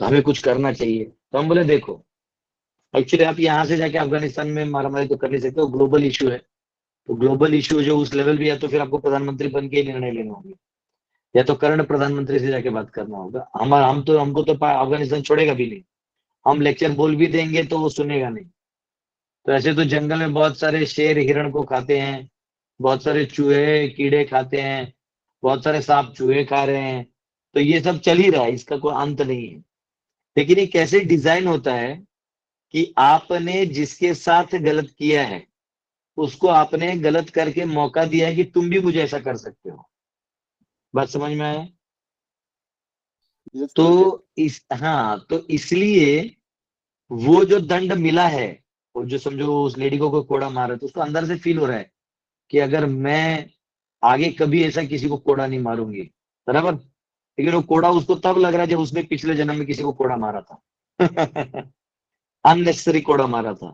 तो हमें कुछ करना चाहिए। तो हम बोले देखो, एक्चुअली आप यहाँ से जाके अफगानिस्तान में मारामारी तो कर नहीं सकते, वो ग्लोबल इशू है। तो ग्लोबल इशू जो उस लेवल भी है, तो फिर आपको प्रधानमंत्री बन के निर्णय लेना होगा, या तो करंट प्रधानमंत्री से जाके बात करना होगा। हमको तो अफगानिस्तान छोड़ेगा भी नहीं, हम लेक्चर बोल भी देंगे तो वो सुनेगा नहीं। तो ऐसे तो जंगल में बहुत सारे शेर हिरण को खाते हैं, बहुत सारे चूहे कीड़े खाते हैं, बहुत सारे सांप चूहे खा रहे हैं, तो ये सब चल ही रहा है, इसका कोई अंत नहीं है। लेकिन ये कैसे डिजाइन होता है कि आपने जिसके साथ गलत किया है उसको आपने गलत करके मौका दिया है कि तुम भी मुझे ऐसा कर सकते हो। बात समझ में आया? तो इसलिए वो जो दंड मिला है, वो जो समझो उस लेडी को कोई कोड़ा मारा, तो उसको अंदर से फील हो रहा है कि अगर मैं आगे कभी ऐसा किसी को कोड़ा नहीं मारूंगी, बराबर। लेकिन वो कोड़ा उसको तब लग रहा है जब उसने पिछले जन्म में किसी को कोड़ा मारा था अननेसेसरी कोड़ा मारा था,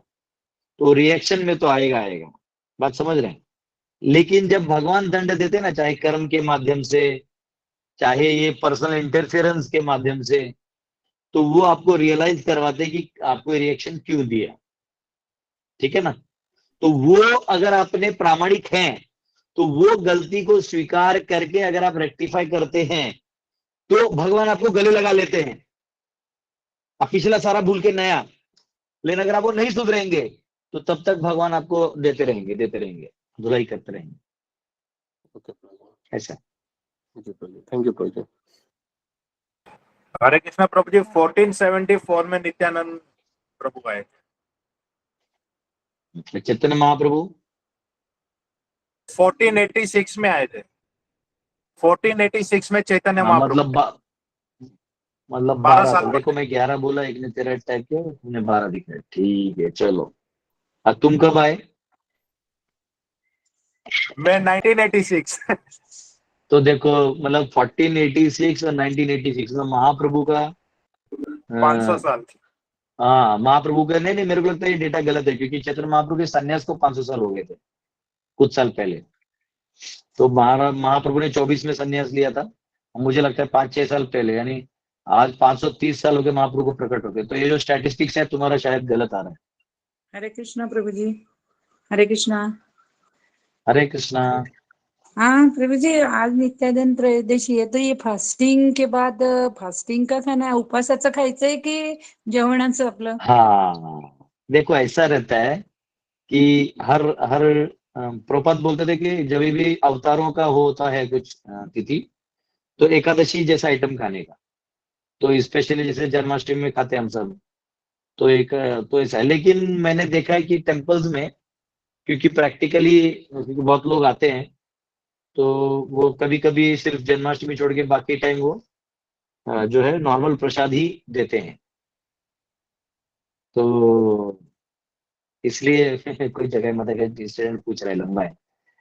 तो रिएक्शन में तो आएगा। बात समझ रहे हैं? लेकिन जब भगवान दंड देते ना, चाहे कर्म के माध्यम से, चाहे ये पर्सनल इंटरफेरेंस के माध्यम से, तो वो आपको रियलाइज करवाते कि आपको रिएक्शन क्यों दिया। ठीक है ना? तो वो अगर आपने प्रामाणिक हैं तो वो गलती को स्वीकार करके अगर आप रेक्टिफाई करते हैं तो भगवान आपको गले लगा लेते हैं। अब पिछला सारा भूल के नया, लेकिन अगर आप वो नहीं सुधरेंगे तो तब तक भगवान आपको देते रहेंगे, धुलाई करते रहेंगे। ऐसा। थैंक यू प्रभु जी। हरे कृष्णा प्रभु जी। 1474 में नित्यानंद प्रभु आए थे। चैतन्य महाप्रभु 1486 में आए थे। 1486 में चैतन्य महाप्रभु। मतलब 12 12 साल साल। देखो मैं 11 बोला, एक ने 13 टाइप किया, तुमने 12 दिखाया। ठीक है, चलो। अब तुम कब आए? मैं 1986 तो देखो मतलब 1486 और 1986 में महाप्रभु का 500 साल। हाँ, महाप्रभु का नहीं, मेरे को लगता है ये डेटा गलत है, क्योंकि चैतन्य महाप्रभु के संन्यास को 500 साल हो गए थे कुछ साल पहले। तो महाप्रभु ने 24 में संन्यास लिया था, मुझे लगता है 5-6 साल पहले, यानी आज 530 साल हो गए महाप्रभु को प्रकट हो गए। तो ये जो स्टैटिस्टिक्स है तुम्हारा शायद गलत आ रहा है। हरे कृष्णा प्रभु जी। हरे कृष्णा। हरे कृष्णा। हाँ प्रभु जी, आज नित्यानंद त्रयोदशी आहे, तर ये फास्टिंग के बाद फास्टिंग का खाना उपवासाचं खायचंय की जेवणाचं आपलं? हाँ देखो ऐसा रहता है कि हर हर प्रभुपाद बोलते थे कि जब भी अवतारों का होता है कुछ तिथि, तो एकादशी जैसा आइटम खाने का। तो स्पेशली जैसे जन्माष्टमी में खाते हैं हम सब, तो एक तो ऐसा है। लेकिन मैंने देखा है कि टेम्पल्स में, क्योंकि प्रैक्टिकली क्योंकि बहुत लोग आते हैं, तो वो कभी कभी सिर्फ जन्माष्टमी छोड़ के बाकी टाइम वो जो है नॉर्मल प्रसाद ही देते हैं। तो इसलिए कोई जगह मतलब स्टूडेंट पूछ रहा है लंबा है।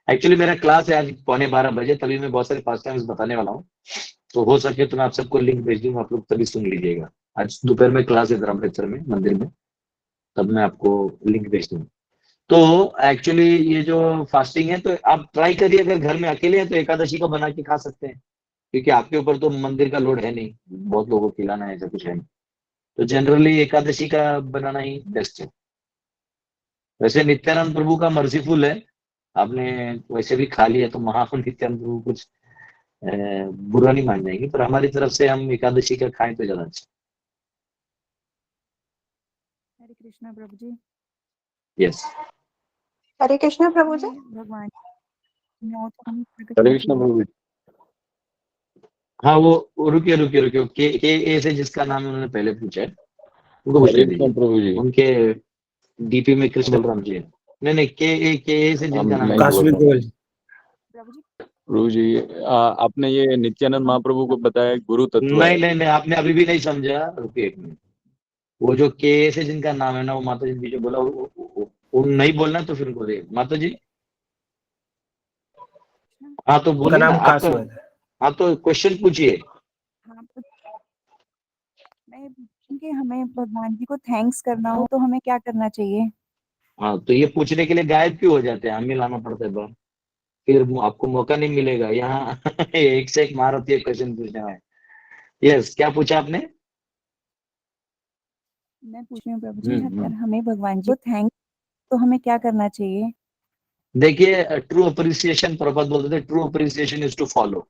एक्चुअली मेरा क्लास है आज 11:15 तभी मैं बहुत सारे पास टाइम्स बताने वाला हूँ। तो हो सके तो मैं आप सबको लिंक भेज दूंगा, आप लोग तभी सुन लीजिएगा। आज दोपहर में क्लास है धर्मपेचर में मंदिर में, तब मैं आपको लिंक भेज दूंगा। तो एक्चुअली ये जो फास्टिंग है, तो आप ट्राई करिए, अगर घर में अकेले हैं तो एकादशी का बना के खा सकते हैं, क्योंकि आपके ऊपर तो मंदिर का लोड है नहीं, बहुत लोगों को खिलाना है, ऐसा कुछ है नहीं। तो जनरली एकादशी का बनाना ही बेस्ट है। वैसे नित्यानंद प्रभु का मर्सीफुल है, आपने वैसे भी खा लिया तो नित्यानंद प्रभु कुछ बुरा नहीं मान जाएंगे, पर हमारी तरफ से हम एकादशी का खाएं तो ज्यादा अच्छा। हरे कृष्णा प्रभु जी। यस। हरे कृष्णा प्रभु जी। भगवान हरे कृष्ण प्रभु जी। हाँ वो रुकिए रुकिए रुकिए, के ए से जिसका नाम है उन्होंने पहले पूछा है, उनको पूछ हरे कृष्ण लीजिए। प्रभु जी। उनके डीपी में कृष्ण बलराम जी है। नहीं के ए से जिनका नाम मैं है बोल रहा हूँ। प्रभु जी। प्रभु जी, आपने ये नित्यानंद महाप्रभु को बताया गुरु तत्व है। नहीं, आपने अभी भी नहीं समझा। रुकिए एक मिनट। वो जो के ए से जिनका नाम है ना, वो माता जी जो बोला वो नहीं बोलना, तो फिर उनको दे माता जी। हाँ तो बोलिए ना आपका। हाँ तो क्वेश्चन पूछिए। हाँ, मैं कि हमें भगवान जी को थैंक्स करना हो तो हमें क्या करना चाहिए? हाँ तो ये पूछने के लिए गायब क्यों हो जाते हैं, हमें लाना पड़ता है बाहर, फिर आपको मौका नहीं मिलेगा यहाँ। एक से एक महारथी क्वेश्चन पूछने में। यस, क्या पूछा आपने? मैं पूछ रही हूँ प्रभु जी, अगर हम्म। हमें भगवान जी को थैंक्स तो हमें क्या करना चाहिए? देखिए, ट्रू अप्रिसिएशन, प्रभुपाद बोलते थे true appreciation is to follow.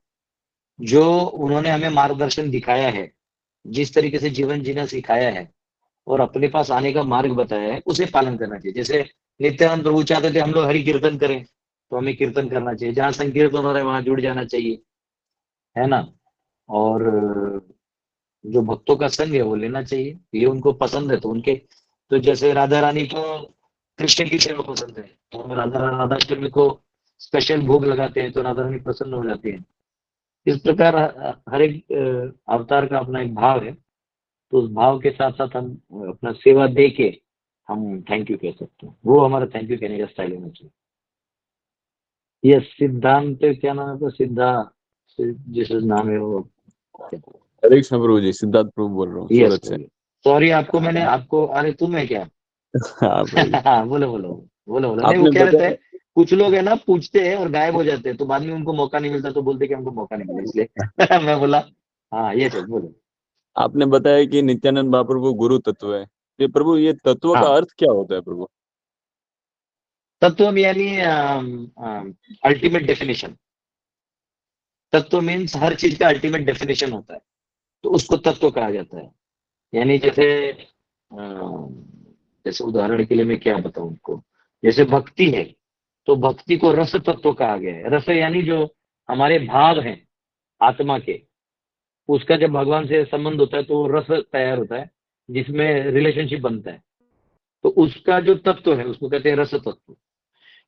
जो उन्होंने हमें मार्गदर्शन दिखाया है, जिस तरीके से जीवन जीना सिखाया है और अपने पास आने का मार्ग बताया है, उसे पालन करना चाहिए। जैसे नित्यानंद प्रभु चाहते थे हम लोग हरि कीर्तन करें, तो हमें कीर्तन करना चाहिए, जहाँ संकीर्तन हो रहा है वहां जुड़ जाना चाहिए, है ना। और जो भक्तों का संग है वो लेना चाहिए, ये उनको पसंद है। तो उनके, तो जैसे राधा रानी को कृष्ण की सेवा पसंद है, तो हम राधाष्टमी को स्पेशल भोग लगाते हैं, तो राधा रानी प्रसन्न हो जाती है। इस प्रकार हर एक अवतार का अपना एक भाव है, तो उस भाव के साथ साथ हम अपना सेवा दे के हम थैंक यू कह सकते हैं। वो हमारा थैंक यू कहने का स्टाइल होना चाहिए। ये सिद्धांत क्या नाम है तो सिद्धा, जिस नाम है वो। हरे कृष्ण प्रभु जी, सिद्धार्थ प्रभु बोल रहा हूँ सूरत से। सॉरी, आपको मैंने आपको, अरे तुम है क्या? हाँ प्रभु जी। बोलो बोलो बोलो बोलो। नहीं, वो आपने क्या रहता बताया। है, कुछ लोग है ना पूछते हैं और गायब हो जाते हैं, तो बाद में उनको मौका नहीं मिलता, तो बोलते कि हमको मौका नहीं मिला, इसलिए मैं बोला हाँ ये चल बोलो। आपने बताया कि नित्यानंद महाप्रभु गुरु तत्व है। ये प्रभु, ये तत्व हाँ, का अर्थ क्या होता है प्रभु? तत्व यानी अल्टीमेट डेफिनेशन। तत्व मीन्स हर चीज का अल्टीमेट डेफिनेशन होता है, तो उसको तत्व कहा जाता है। यानी जैसे जैसे उदाहरण के लिए मैं क्या बताऊं उनको, जैसे भक्ति है, तो भक्ति को रस तत्व कहा गया है। रस यानी जो हमारे भाव हैं आत्मा के, उसका जब भगवान से संबंध होता है तो वो रस तैयार होता है, जिसमें रिलेशनशिप बनता है। तो उसका जो तत्व है उसको कहते हैं रस तत्व।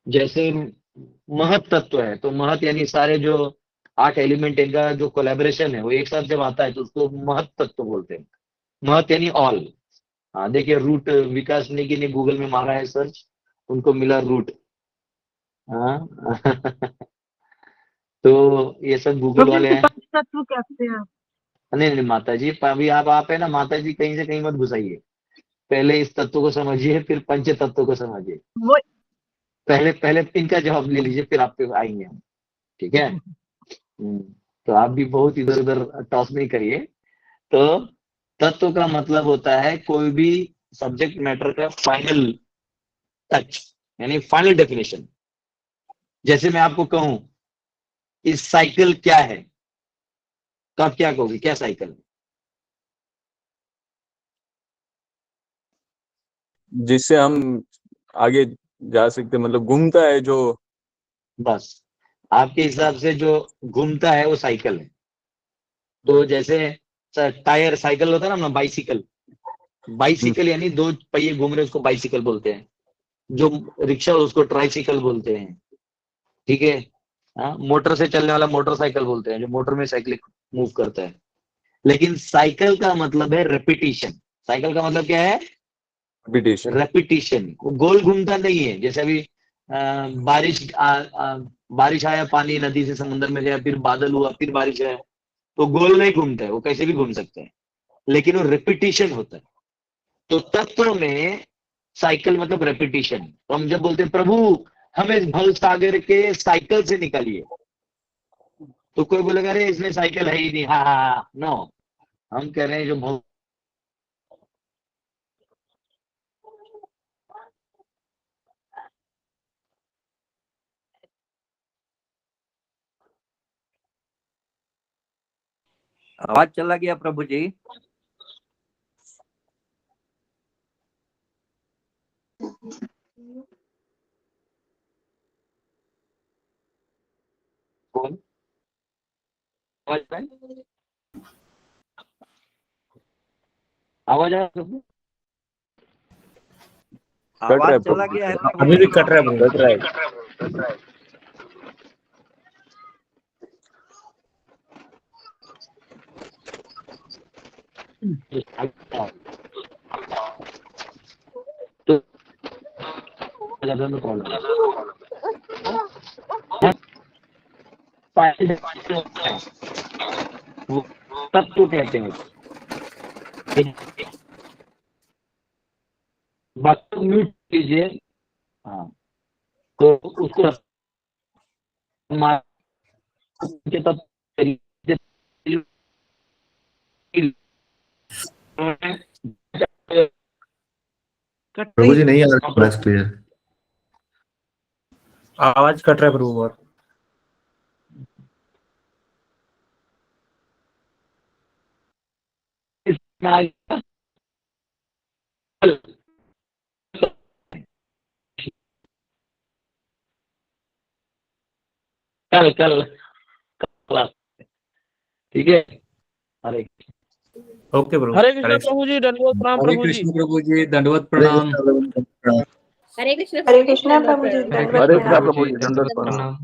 जैसे महत तत्व है, तो महत यानी सारे जो 8 एलिमेंट, इनका जो कोलैबोरेशन है वो एक साथ जब आता है तो उसको महत तत्व बोलते हैं। महत यानी ऑल। हाँ देखिए, रूट विकास नेगी ने गूगल में मारा है सर्च, उनको मिला रूट। हाँ। तो ये सब गूगल वाले हैं। तत्व कहते हैं। नहीं माता जी, अभी आप है ना माता जी, कहीं से कहीं मत घुसाइए। पहले इस तत्व को समझिए, फिर पंच तत्व को समझिए। वो पहले पहले इनका जवाब ले लीजिए, फिर आप पे आएंगे हम। ठीक है। तो आप भी बहुत इधर उधर टॉस नहीं करिए। तो तत्व का मतलब होता है कोई भी सब्जेक्ट मैटर का फाइनल टच, यानी फाइनल डेफिनेशन। जैसे मैं आपको कहूं इस साइकिल क्या है, तो आप क्या कहोगे, क्या साइकिल है? जिससे हम आगे जा सकते, मतलब घूमता है जो। बस आपके हिसाब से जो घूमता है वो साइकिल है। तो जैसे टायर साइकिल होता है ना अपना, बाइसिकल, बाइसिकल यानी दो पहिए घूम रहे उसको बाइसिकल बोलते हैं। जो रिक्शा उसको ट्राइसिकल बोलते हैं, ठीक है। हाँ, मोटर से चलने वाला मोटरसाइकिल बोलते हैं, जो मोटर में साइकिल मूव करता है। लेकिन साइकिल का मतलब है रेपिटेशन। साइकिल का मतलब क्या है? रिपीटेशन। रेपिटेशन। वो गोल घूमता नहीं है। जैसे अभी बारिश आया, पानी नदी से समुद्र में गया, फिर बादल हुआ, फिर बारिश आया, तो गोल नहीं घूमता है, वो कैसे भी घूम सकते हैं, लेकिन वो रेपिटेशन होता है। तो तत्व में साइकिल मतलब रेपिटेशन। तो हम जब बोलते हैं प्रभु हमें भव सागर के साइकिल से निकालिए, तो कोई बोलेगा अरे इसमें साइकिल है ही नहीं, हाँ हाँ हाँ, नो। हम कह रहे हैं जो भव आवाज चला गया प्रभु जी। कौन आवाज आया प्रभु? कट रहा है आवाज चला प्रभु। गया है अभी भी कट रहा है प्रभु। कट रहा है। तो वो तत्व कहते हैं उसको। बात म्यूट कीजिए। हाँ, तो उसको के तत्व प्रभु जी नहीं आ रहा वॉइस क्लियर। आवाज कट रहा है प्रभु बहुत। कल कल क्लास, ठीक है। अरे ओके प्रभु। हरे कृष्ण प्रभु जी, दंडवत प्रणाम हरे प्रभु जी। कृष्ण प्रभु जी, दंडवत प्रणाम। हरे कृष्णा प्रभु जी, दंडवत हरे प्रणाम। प्रभु जी, दंडवत प्रणाम।